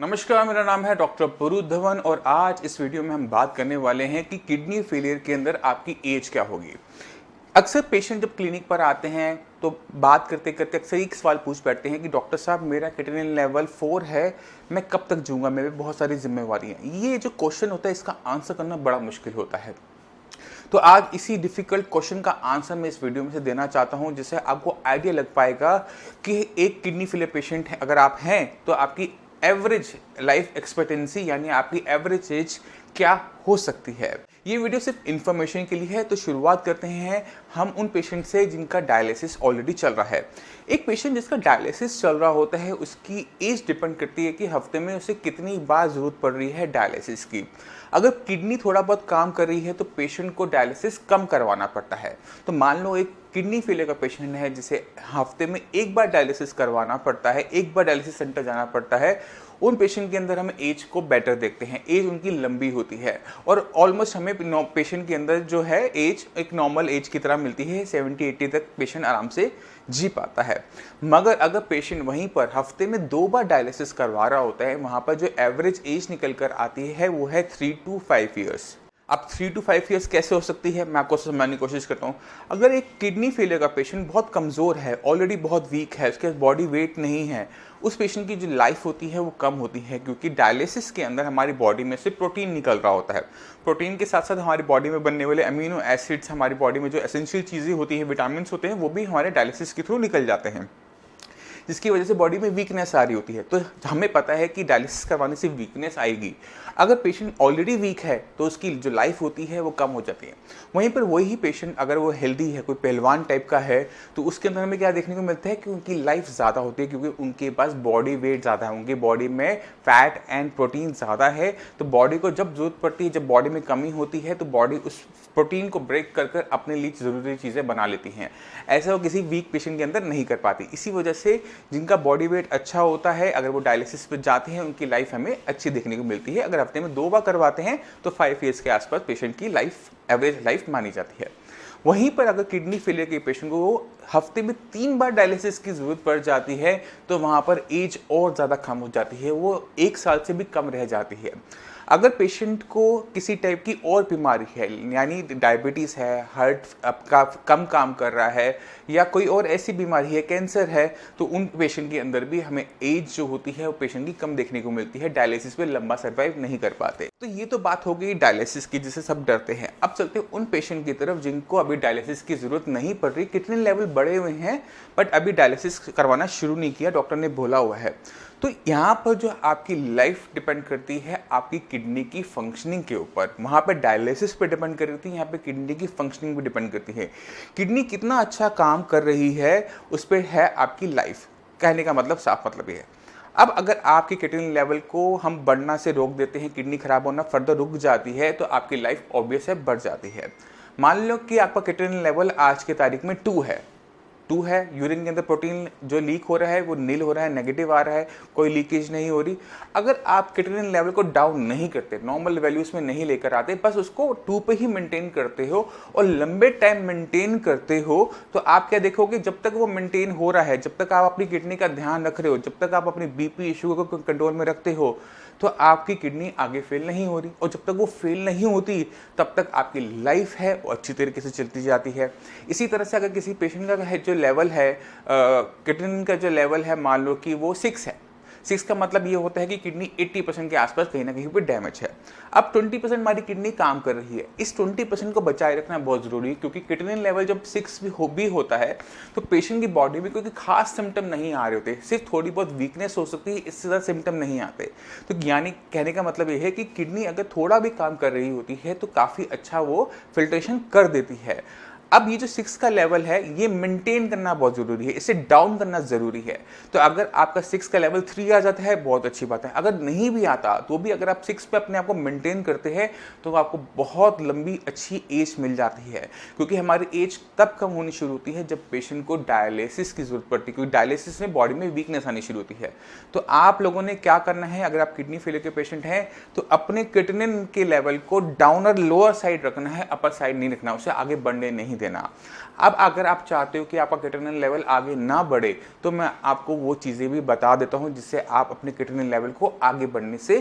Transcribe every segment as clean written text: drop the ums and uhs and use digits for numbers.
नमस्कार, मेरा नाम है डॉक्टर पुरुष धवन और आज इस वीडियो में हम बात करने वाले हैं कि किडनी फेलियर के अंदर आपकी एज क्या होगी। अक्सर पेशेंट जब क्लिनिक पर आते हैं तो बात करते करते अक्सर एक सवाल पूछ बैठते हैं कि डॉक्टर साहब मेरा क्रिएटिनिन लेवल 4 है, मैं कब तक जीऊँगा, मेरे पे बहुत सारी जिम्मेवारी हैं। ये जो क्वेश्चन होता है इसका आंसर करना बड़ा मुश्किल होता है। तो आज इसी डिफ़िकल्ट क्वेश्चन का आंसर मैं इस वीडियो में से देना चाहता हूं, जिससे आपको आइडिया लग पाएगा कि एक किडनी फेलियर पेशेंट है अगर आप हैं तो आपकी एवरेज लाइफ एक्सपेक्टेंसी यानी आपकी एवरेज एज क्या हो सकती है। ये वीडियो सिर्फ इन्फॉर्मेशन के लिए है। तो शुरुआत करते हैं हम उन पेशेंट से जिनका डायलिसिस ऑलरेडी चल रहा है। एक पेशेंट जिसका डायलिसिस चल रहा होता है उसकी एज डिपेंड करती है कि हफ्ते में उसे कितनी बार ज़रूरत पड़ रही है डायलिसिस की। अगर किडनी थोड़ा बहुत काम कर रही है तो पेशेंट को डायलिसिस कम करवाना पड़ता है। तो मान लो एक किडनी फेलियर का पेशेंट है जिसे हफ्ते में एक बार डायलिसिस करवाना पड़ता है, एक बार डायलिसिस सेंटर जाना पड़ता है। उन पेशेंट के अंदर हम एज को बेटर देखते हैं, एज उनकी लंबी होती है और ऑलमोस्ट हमें पेशेंट के अंदर जो है एज एक नॉर्मल एज की तरह मिलती है। 70-80 तक पेशेंट आराम से जी पाता है। मगर अगर पेशेंट वहीं पर हफ्ते में 2 बार डायलिसिस करवा रहा होता है, वहाँ पर जो एवरेज एज निकल कर आती है वो है 3 to 5 ईयर्स। अब 3 to 5 ईयर्स कैसे हो सकती है, मैं आपको समझाने की कोशिश करता हूँ। अगर एक किडनी फेलियर का पेशेंट बहुत कमज़ोर है, ऑलरेडी बहुत वीक है, उसके बॉडी वेट नहीं है, उस पेशेंट की जो लाइफ होती है वो कम होती है, क्योंकि डायलिसिस के अंदर हमारी बॉडी में से प्रोटीन निकल रहा होता है। प्रोटीन के साथ साथ हमारी बॉडी में बनने वाले अमीनो एसिड्स, हमारी बॉडी में जो एसेंशियल चीज़ें होती हैं, विटामिन होते हैं, वो भी हमारे डायलिसिस के थ्रू निकल जाते हैं, जिसकी वजह से बॉडी में वीकनेस आ रही होती है। तो हमें पता है कि डायलिसिस करवाने से वीकनेस आएगी। अगर पेशेंट ऑलरेडी वीक है तो उसकी जो लाइफ होती है वो कम हो जाती है। वहीं पर वही पेशेंट अगर वो हेल्दी है, कोई पहलवान टाइप का है, तो उसके अंदर हमें क्या देखने को मिलता है कि उनकी लाइफ ज़्यादा होती है, क्योंकि उनके पास बॉडी वेट ज़्यादा है, उनकी बॉडी में फैट एंड प्रोटीन ज़्यादा है। तो बॉडी को जब जरूरत पड़ती है, जब बॉडी में कमी होती है, तो बॉडी उस प्रोटीन को ब्रेक कर कर अपने लिए ज़रूरी चीज़ें बना लेती हैं। ऐसा वो किसी वीक पेशेंट के अंदर नहीं कर पाती। इसी वजह से जिनका बॉडी वेट अच्छा होता है, अगर वो डायलिसिस पर जाते हैं, उनकी लाइफ हमें अच्छी देखने को मिलती है। अगर हफ्ते में 2 बार करवाते हैं तो 5 ईयर्स के आसपास पेशेंट की लाइफ एवरेज लाइफ मानी जाती है। वहीं पर अगर किडनी फेलियर के पेशेंट को हफ्ते में 3 बार डायलिसिस की जरूरत पड़ जाती है तो वहाँ पर एज और ज़्यादा कम हो जाती है, वो 1 साल से भी कम रह जाती है। अगर पेशेंट को किसी टाइप की और बीमारी है, यानी डायबिटीज़ है, हार्ट आपका कम काम कर रहा है, या कोई और ऐसी बीमारी है, कैंसर है, तो उन पेशेंट के अंदर भी हमें एज जो होती है वो पेशेंट की कम देखने को मिलती है, डायलिसिस पे लंबा सर्वाइव नहीं कर पाते। तो ये तो बात हो गई डायलिसिस की, जिसे सब डरते हैं। अब चलते हैं उन पेशेंट की तरफ जिनको अभी डायलिसिस की जरूरत नहीं पड़ रही, कितने लेवल बढ़े हुए हैं बट अभी डायलिसिस करवाना शुरू नहीं किया, डॉक्टर ने बोला हुआ है। तो यहाँ पर जो आपकी लाइफ डिपेंड करती है आपकी किडनी की फंक्शनिंग के ऊपर, वहाँ पे डायलिसिस पे डिपेंड करती है, यहाँ पे किडनी की फंक्शनिंग भी डिपेंड करती है। किडनी कितना अच्छा काम कर रही है उस पर है आपकी लाइफ। कहने का मतलब साफ मतलब ये है। अब अगर आपकी क्रिएटिनिन लेवल को हम बढ़ना से रोक देते हैं, किडनी खराब होना फर्दर रुक जाती है, तो आपकी लाइफ ऑब्वियस है बढ़ जाती है। मान लो कि आपका क्रिएटिनिन लेवल आज के तारीख में 2 है, यूरिन के अंदर प्रोटीन जो लीक हो रहा है वो नील हो रहा है, नेगेटिव आ रहा है, कोई लीकेज नहीं हो रही। अगर आप क्रिएटिनिन लेवल को डाउन नहीं करते, नॉर्मल वैल्यूज में नहीं लेकर आते, बस उसको 2 पे ही मेंटेन करते हो और लंबे टाइम मेंटेन करते हो, तो आप क्या देखोगे, जब तक वो मेंटेन हो रहा है, जब तक आप अपनी किडनी का ध्यान रख रहे हो, जब तक आप अपनी बीपी शुगर को कंट्रोल में रखते हो, तो आपकी किडनी आगे फेल नहीं हो रही। और जब तक वो फेल नहीं होती तब तक आपकी लाइफ है वो अच्छी तरीके से चलती जाती है। इसी तरह से अगर किसी पेशेंट का जो लेवल है, क्रिएटिनिन का जो लेवल है, मान लो कि वो 6 है, 6 का मतलब ये होता है कि किडनी 80% के आसपास कहीं ना कहीं पे डैमेज है। अब 20% हमारी किडनी काम कर रही है, इस 20% को बचाए रखना बहुत जरूरी है, क्योंकि क्रिएटिनिन लेवल जब 6 भी होता है तो पेशेंट की बॉडी में कोई खास सिम्टम नहीं आ रहे होते, सिर्फ थोड़ी बहुत वीकनेस हो सकती है, इससे ज़्यादा सिम्टम नहीं आते। तो यानी कहने का मतलब ये है कि किडनी अगर थोड़ा भी काम कर रही होती है तो काफ़ी अच्छा वो फिल्ट्रेशन कर देती है। अब ये जो 6 का लेवल है ये मेंटेन करना बहुत जरूरी है, इसे डाउन करना जरूरी है। तो अगर आपका 6 का लेवल 3 आ जाता है बहुत अच्छी बात है, अगर नहीं भी आता तो भी अगर आप 6 पे अपने आप को मेंटेन करते हैं तो आपको बहुत लंबी अच्छी एज मिल जाती है, क्योंकि हमारी एज तब कम होनी शुरू होती है जब पेशेंट को डायलिसिस की जरूरत पड़ती है, क्योंकि डायलिसिस में बॉडी में वीकनेस आनी शुरू होती है। तो आप लोगों ने क्या करना है, अगर आप किडनी फेलियर के पेशेंट हैं तो अपने क्रिएटिनिन के लेवल को डाउन और लोअर साइड रखना है, अपर साइड नहीं रखना, उसे आगे बढ़ने नहीं देना। देना। अब अगर आप चाहते हो कि आपका क्रिएटिनिन लेवल आगे ना बढ़े तो मैं आपको वो चीज़ें भी बता देता हूँ जिससे आप अपने क्रिएटिनिन लेवल को आगे बढ़ने से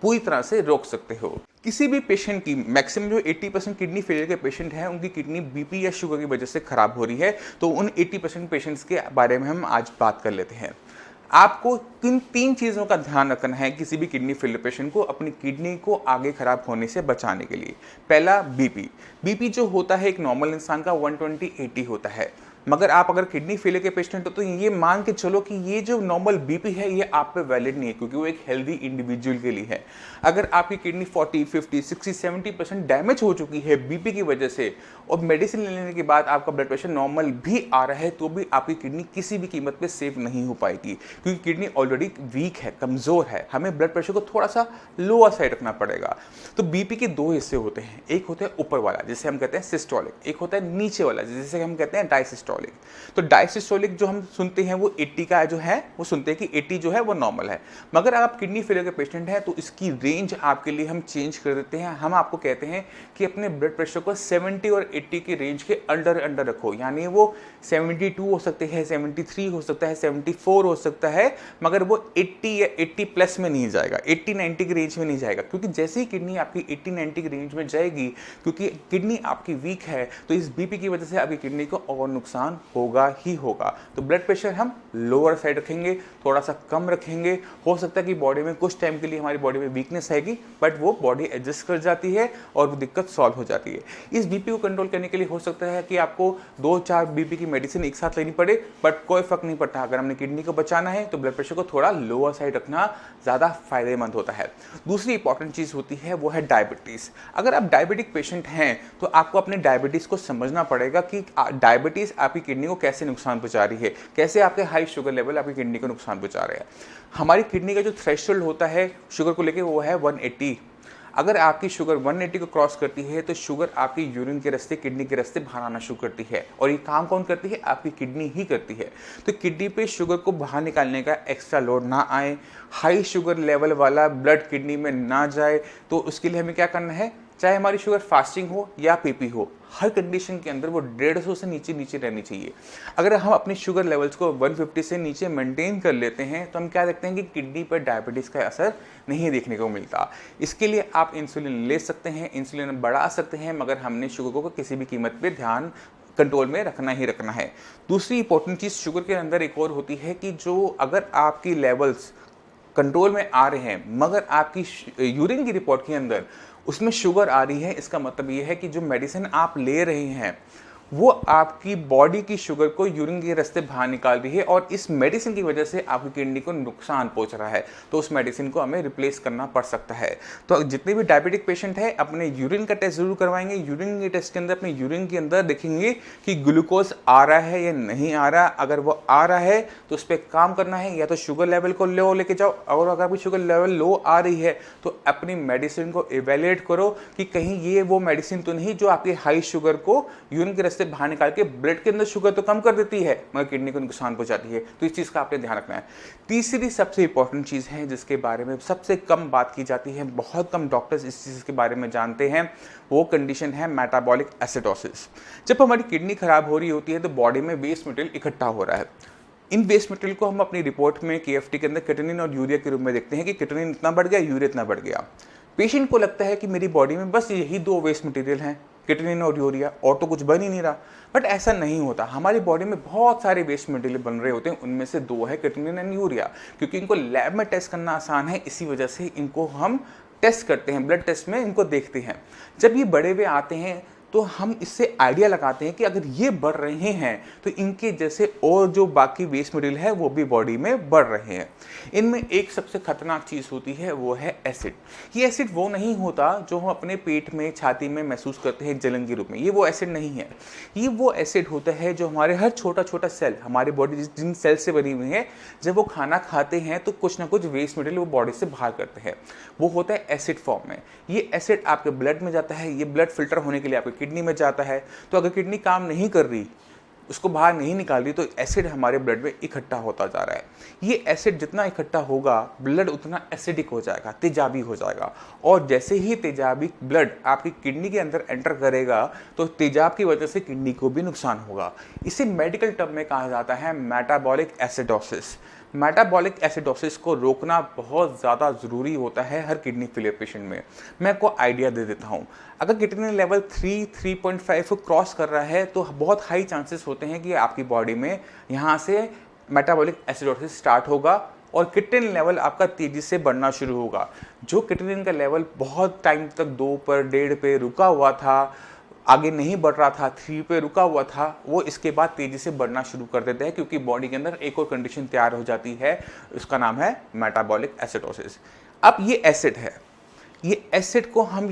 पूरी तरह से रोक सकते हो। किसी भी पेशेंट की मैक्सिमम जो 80% किडनी फेलियर के पेशेंट हैं उनकी किडनी बीपी या शुगर की वजह से खराब हो रही है, तो उन 80% पेशेंट्स के बारे में हम आज बात कर लेते हैं। आपको किन 3 चीज़ों का ध्यान रखना है किसी भी किडनी फेलियर पेशेंट को अपनी किडनी को आगे खराब होने से बचाने के लिए। पहला, बीपी जो होता है एक नॉर्मल इंसान का 120/80 होता है, मगर आप अगर किडनी फेलियर के पेशेंट हो तो ये मान के चलो कि ये जो नॉर्मल बीपी है ये आप पे वैलिड नहीं है, क्योंकि वो एक हेल्दी इंडिविजुअल के लिए है। अगर आपकी किडनी 40, 50, 60, 70% डैमेज हो चुकी है बीपी की वजह से और मेडिसिन लेने के बाद आपका ब्लड प्रेशर नॉर्मल भी आ रहा है, तो भी आपकी किडनी किसी भी कीमत पे सेव नहीं हो पाएगी, क्योंकि किडनी ऑलरेडी वीक है, कमज़ोर है। हमें ब्लड प्रेशर को थोड़ा सा लोअर साइड रखना पड़ेगा। तो बीपी के 2 हिस्से होते हैं, एक होता है ऊपर वाला जिसे हम कहते हैं सिस्टोलिक, एक होता है नीचे वाला जिसे हम कहते हैं डायसिस्टोलिक। तो डायसिस्टोलिक जो हम सुनते हैं वो 80 का जो है, वो सुनते हैं कि 80 जो है वो नॉर्मल है। मगर आप किडनी फेलियर के पेशेंट हैं तो इसकी रेंज आपके लिए हम चेंज कर देते हैं। हम आपको कहते हैं कि अपने ब्लड प्रेशर को 70 और 80 की रेंज के अंडर रखो, यानी वो 72 हो सकते हैं, 73 हो सकता है, 74 हो सकता है, मगर वो 80 या 80 प्लस में नहीं जाएगा, 80-90 की रेंज में नहीं जाएगा। क्योंकि जैसे ही किडनी आपकी 80-90 की रेंज में जाएगी, क्योंकि किडनी आपकी वीक है, तो इस बीपी की वजह से आपकी किडनी को और नुकसान होगा ही होगा। तो ब्लड प्रेशर हम लोअर साइड रखेंगे, थोड़ा सा कम रखेंगे। हो सकता है कि बॉडी में कुछ टाइम के लिए हमारी बॉडी में वीकनेस आएगी, बट वो बॉडी एडजस्ट कर जाती है और वो दिक्कत सॉल्व हो जाती है। इस बीपी को कंट्रोल करने के लिए हो सकता है कि आपको 2-4 बीपी की मेडिसिन एक साथ लेनी पड़े, बट कोई फर्क नहीं पड़ता। अगर हमने किडनी को बचाना है तो ब्लड प्रेशर को थोड़ा लोअर साइड रखना ज़्यादा फायदेमंद होता है। दूसरी इंपॉर्टेंट चीज़ होती है वो है डायबिटीज़। अगर आप डायबिटिक पेशेंट हैं तो आपको अपने डायबिटीज़ को समझना पड़ेगा कि डायबिटीज़ आपकी किडनी को कैसे नुकसान पहुंचा रही है, कैसे आपके हाई शुगर लेवल आपकी किडनी को नुकसान पहुंचा रहे हैं। हमारी किडनी का जो थ्रेशोल्ड होता है शुगर को लेके वो है 180। अगर आपकी शुगर 180 को क्रॉस करती है तो शुगर आपकी यूरिन के रास्ते, किडनी के रास्ते बाहर आना शुरू करती है, और ये काम कौन करती है? आपकी किडनी ही करती है। तो किडनी पे शुगर को बाहर निकालने का एक्स्ट्रा लोड ना आए, हाई शुगर लेवल वाला ब्लड किडनी में ना जाए, तो उसके लिए हमें क्या करना है? चाहे हमारी शुगर फास्टिंग हो या पीपी हो, हर कंडीशन के अंदर वो 150 से नीचे रहनी चाहिए। अगर हम अपनी शुगर लेवल्स को 150 से नीचे मेंटेन कर लेते हैं तो हम क्या देखते हैं कि किडनी पर डायबिटीज़ का असर नहीं देखने को मिलता। इसके लिए आप इंसुलिन ले सकते हैं, इंसुलिन बढ़ा सकते हैं, मगर हमने शुगर को किसी भी कीमत पर ध्यान कंट्रोल में रखना ही रखना है। दूसरी इंपॉर्टेंट चीज़ शुगर के अंदर एक और होती है कि जो अगर आपकी लेवल्स कंट्रोल में आ रहे हैं मगर आपकी यूरिन की रिपोर्ट के अंदर उसमें शुगर आ रही है, इसका मतलब ये है कि जो मेडिसिन आप ले रहे हैं वो आपकी बॉडी की शुगर को यूरिन के रास्ते बाहर निकाल रही है और इस मेडिसिन की वजह से आपकी किडनी को नुकसान पहुंच रहा है, तो उस मेडिसिन को हमें रिप्लेस करना पड़ सकता है। तो जितने भी डायबिटिक पेशेंट है अपने यूरिन का टेस्ट जरूर करवाएंगे। यूरिन के टेस्ट के अंदर अपने यूरिन के अंदर देखेंगे कि ग्लूकोज आ रहा है या नहीं आ रहा। अगर वो आ रहा है तो उस पर काम करना है, या तो शुगर लेवल को लो लेके जाओ, और अगर आपकी शुगर लेवल लो आ रही है तो अपनी मेडिसिन को इवेल्युएट करो कि कहीं ये वो मेडिसिन तो नहीं जो आपकी हाई शुगर को यूरिन के से बाहर निकाल के ब्लड के अंदर शुगर तो कम कर देती है मगर किडनी को नुकसान पहुंचाती है। तो इस चीज का आपने ध्यान रखना है। तीसरी सबसे इंपॉर्टेंट चीज है जिसके बारे में सबसे कम बात की जाती है, बहुत कम डॉक्टर्स इस चीज के बारे में जानते हैं, वो कंडीशन है मेटाबॉलिक एसिडोसिस। जब हमारी किडनी खराब हो रही होती है तो बॉडी में वेस्ट मटेरियल इकट्ठा हो रहा है। इन वेस्ट मटेरियल को हम अपनी रिपोर्ट में KFT के अंदर क्रिएटिनिन और यूरिया के रूप में देखते हैं कि क्रिएटिनिन इतना बढ़ गया, यूरिया इतना बढ़ गया। पेशेंट को लगता है कि मेरी बॉडी में बस यही 2 वेस्ट मटेरियल हैं, क्रिएटिनिन और यूरिया, और तो कुछ बन ही नहीं रहा। बट ऐसा नहीं होता, हमारी बॉडी में बहुत सारे वेस्ट मटेरियल बन रहे होते हैं, उनमें से 2 है क्रिएटिनिन एंड यूरिया। क्योंकि इनको लैब में टेस्ट करना आसान है, इसी वजह से इनको हम टेस्ट करते हैं, ब्लड टेस्ट में इनको देखते हैं। जब ये बड़े हुए आते हैं तो हम इससे आइडिया लगाते हैं कि अगर ये बढ़ रहे हैं तो इनके जैसे और जो बाकी वेस्ट मटेरियल है वो भी बॉडी में बढ़ रहे हैं। इनमें एक सबसे खतरनाक चीज़ होती है वो है एसिड। ये एसिड वो नहीं होता जो हम अपने पेट में, छाती में महसूस करते हैं जलन के रूप में, ये वो एसिड नहीं है। ये वो एसिड होता है जो हमारे हर छोटा छोटा सेल, हमारी बॉडी जिन सेल से बनी हुई है, जब वो खाना खाते हैं तो कुछ ना कुछ वेस्ट मटेरियल वो बॉडी से बाहर करते हैं, वो होता है एसिड फॉर्म में। ये एसिड आपके ब्लड में जाता है, ये ब्लड फिल्टर होने के लिए आपके किडनी में जाता है। तो अगर किडनी काम नहीं कर रही, उसको बाहर नहीं निकाल रही, तो एसिड हमारे ब्लड में इकट्ठा होता जा रहा है। ये एसिड जितना इकट्ठा होगा, ब्लड उतना एसिडिक हो जाएगा, तेजाबी हो जाएगा। और जैसे ही तेजाबी ब्लड आपकी किडनी के अंदर एंटर करेगा तो तेजाब की वजह से किडनी को भी नुकसान होगा। इसे मेडिकल टर्म में कहा जाता है मेटाबॉलिक एसिडोसिस। मेटाबॉलिक एसिडोसिस को रोकना बहुत ज़्यादा ज़रूरी होता है हर किडनी फेलियर पेशेंट में। मैं आपको आइडिया दे देता हूँ। अगर किडनी लेवल 3.5 को क्रॉस कर रहा है तो बहुत हाई चांसेस होते हैं कि आपकी बॉडी में यहाँ से मेटाबॉलिक एसिडोसिस स्टार्ट होगा और किडनी लेवल आपका तेज़ी से बढ़ना शुरू होगा। जो किडनी का लेवल बहुत टाइम तक 2 पर 1.5 पे रुका हुआ था, आगे नहीं बढ़ रहा था, 3 पे रुका हुआ था, वो इसके बाद तेज़ी से बढ़ना शुरू कर देते हैं, क्योंकि बॉडी के अंदर एक और कंडीशन तैयार हो जाती है, उसका नाम है मेटाबॉलिक एसिडोसिस। अब ये एसिड है, ये एसिड को हम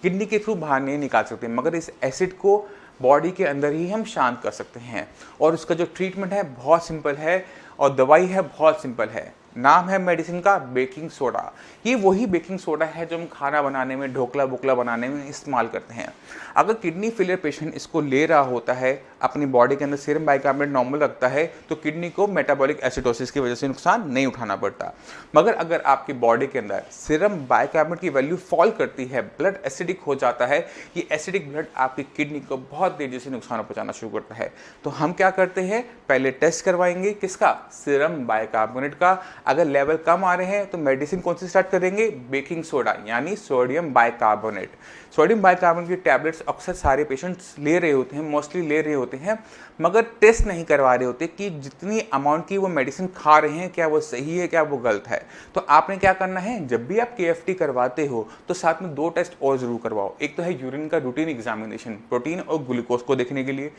किडनी के थ्रू बाहर नहीं निकाल सकते, मगर इस एसिड को बॉडी के अंदर ही हम शांत कर सकते हैं। और उसका जो ट्रीटमेंट है बहुत सिंपल है और दवाई है बहुत सिंपल है। नाम है मेडिसिन का बेकिंग सोडा। ये वही बेकिंग सोडा है जो हम खाना बनाने में, ढोकला बोकला बनाने में इस्तेमाल करते हैं। अगर किडनी फेलियर पेशेंट इसको ले रहा होता है, अपनी बॉडी के अंदर सीरम बाइकार्बोनेट नॉर्मल रखता है, तो किडनी को मेटाबॉलिक एसिडोसिस की वजह से नुकसान नहीं उठाना पड़ता। मगर अगर आपकी बॉडी के अंदर सीरम बाइकार्बोनेट की वैल्यू फॉल करती है, ब्लड एसिडिक हो जाता है, ये एसिडिक ब्लड आपकी किडनी को बहुत तेजी से नुकसान पहुंचाना शुरू करता है। तो हम क्या करते हैं, पहले टेस्ट करवाएंगे, किसका? सीरम बाइकार्बोनेट का। अगर लेवल कम आ रहे हैं तो मेडिसिन कौन सी स्टार्ट करेंगे? बेकिंग सोडा, यानी सोडियम बाइकार्बोनेट। सोडियम बाइकार्बोनेट की टैबलेट्स अक्सर सारे पेशेंट्स ले रहे होते हैं, मोस्टली ले रहे होते हैं, मगर टेस्ट नहीं करवा रहे होते कि जितनी अमाउंट की वो मेडिसिन खा रहे हैं, क्या वो सही है, क्या वो गलत है। तो आपने क्या करना है, जब भी आप KFT करवाते हो तो साथ में 2 टेस्ट और जरूर करवाओ। एक तो है यूरिन का रूटीन एग्जामिनेशन, प्रोटीन और ग्लूकोज को देखने के लिए,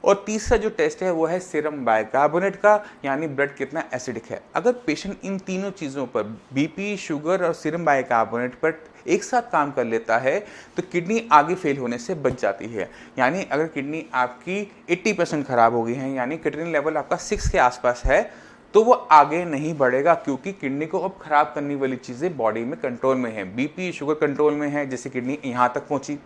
और तीसरा जो टेस्ट है वो है सीरम बाइकार्बोनेट का, यानी ब्लड कितना एसिडिक है। अगर पेशेंट इन तीनों चीज़ों पर, बीपी, शुगर और सीरम बाइकार्बोनेट पर एक साथ काम कर लेता है तो किडनी आगे फेल होने से बच जाती है। यानी अगर किडनी आपकी 80% खराब हो गई है, यानी किडनी लेवल आपका 6 के आसपास है, तो वो आगे नहीं बढ़ेगा, क्योंकि किडनी को अब खराब करने वाली चीज़ें बॉडी में कंट्रोल में है। बीपी, शुगर कंट्रोल में है, जिससे किडनी यहाँ तक पहुँची,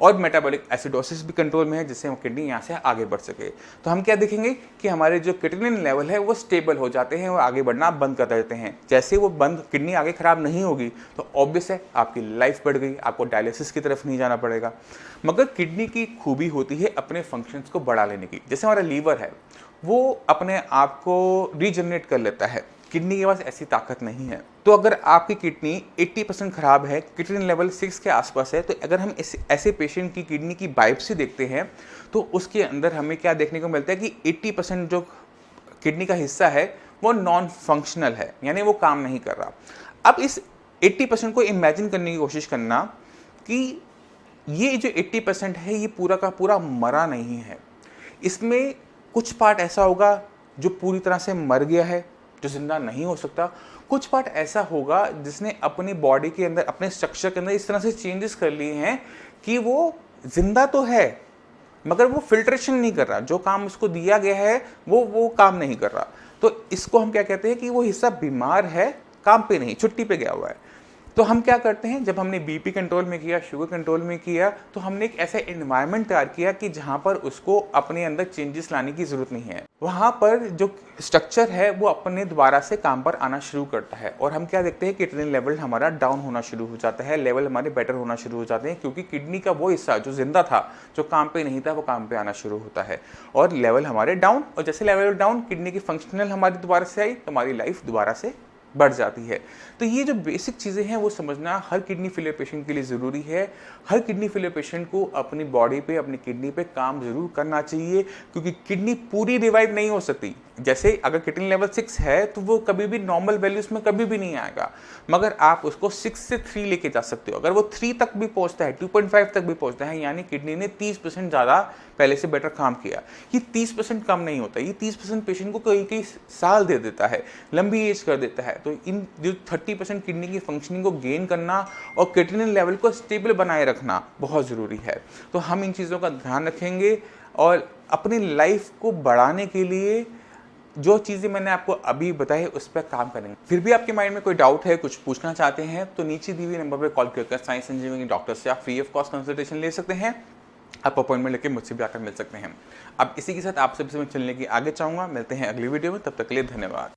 और मेटाबॉलिक एसिडोसिस भी कंट्रोल में है, जिससे हम किडनी यहाँ से आगे बढ़ सके। तो हम क्या देखेंगे कि हमारे जो किडनी लेवल है वो स्टेबल हो जाते हैं और आगे बढ़ना बंद कर देते हैं। जैसे वो बंद, किडनी आगे खराब नहीं होगी तो ऑब्वियस है आपकी लाइफ बढ़ गई, आपको डायलिसिस की तरफ नहीं जाना पड़ेगा। मगर किडनी की खूबी होती है अपने फंक्शंस को बढ़ा लेने की। जैसे हमारा लीवर है, वो अपने आप को रीजनरेट कर लेता है, किडनी के पास ऐसी ताकत नहीं है। तो अगर आपकी किडनी 80% खराब है, किडनी लेवल 6 के आसपास है, तो अगर हम ऐसे पेशेंट की किडनी की बायोप्सी देखते हैं तो उसके अंदर हमें क्या देखने को मिलता है कि 80% जो किडनी का हिस्सा है वो नॉन फंक्शनल है, यानी वो काम नहीं कर रहा। अब इस 80% को इमेजिन करने की कोशिश करना कि ये जो 80% है ये पूरा का पूरा मरा नहीं है। इसमें कुछ पार्ट ऐसा होगा जो पूरी तरह से मर गया है, जो जिंदा नहीं हो सकता। कुछ पार्ट ऐसा होगा जिसने अपनी बॉडी के अंदर, अपने स्ट्रक्चर के अंदर इस तरह से चेंजेस कर लिए हैं कि वो जिंदा तो है मगर वो फिल्ट्रेशन नहीं कर रहा, जो काम उसको दिया गया है वो काम नहीं कर रहा। तो इसको हम क्या कहते हैं कि वो हिस्सा बीमार है, काम पे नहीं, छुट्टी पे गया हुआ है। तो हम क्या करते हैं, जब हमने बीपी कंट्रोल में किया, शुगर कंट्रोल में किया, तो हमने एक ऐसा एनवायरनमेंट तैयार किया कि जहाँ पर उसको अपने अंदर चेंजेस लाने की ज़रूरत नहीं है। वहाँ पर जो स्ट्रक्चर है वो अपने दोबारा से काम पर आना शुरू करता है, और हम क्या देखते हैं, किडनी लेवल हमारा डाउन होना शुरू हो जाता है, लेवल हमारे बेटर होना शुरू हो जाते हैं, क्योंकि किडनी का वो हिस्सा जो जिंदा था, जो काम पे नहीं था, वो काम पे आना शुरू होता है और लेवल हमारे डाउन। और जैसे लेवल डाउन, किडनी की फंक्शनल हमारी दोबारा से आई तो हमारी लाइफ दोबारा से बढ़ जाती है। तो ये जो बेसिक चीज़ें हैं वो समझना हर किडनी फेलियर पेशेंट के लिए ज़रूरी है। हर किडनी फेलियर पेशेंट को अपनी बॉडी पे, अपनी किडनी पे काम ज़रूर करना चाहिए, क्योंकि किडनी पूरी रिवाइव नहीं हो सकती। जैसे अगर किडनी लेवल 6 है तो वो कभी भी नॉर्मल वैल्यूज में कभी भी नहीं आएगा, मगर आप उसको 6 से 3 लेके जा सकते हो। अगर वो 3 तक भी पहुंचता है, 2.5 तक भी पहुंचता है, यानी किडनी ने 30% ज़्यादा पहले से बेटर काम किया। ये 30% कम नहीं होता, ये 30% पेशेंट को कई कई साल दे देता है, लंबी एज कर देता है। तो इन जो 30% किडनी की फंक्शनिंग को गेन करना और किडनी लेवल को स्टेबल बनाए रखना बहुत ज़रूरी है। तो हम इन चीज़ों का ध्यान रखेंगे और अपनी लाइफ को बढ़ाने के लिए जो चीज़ें मैंने आपको अभी बताई उस पर काम करेंगे। फिर भी आपके माइंड में कोई डाउट है, कुछ पूछना चाहते हैं, तो नीचे दी हुई नंबर पर कॉल करके साई संजीवनी डॉक्टर से आप फ्री ऑफ कॉस्ट कंसल्टेशन ले सकते हैं। आप अपॉइंटमेंट लेके मुझसे भी आकर मिल सकते हैं। अब इसी के साथ आप सबसे मैं चलने की आगे चाहूँगा। मिलते हैं अगली वीडियो में, तब तक के लिए धन्यवाद।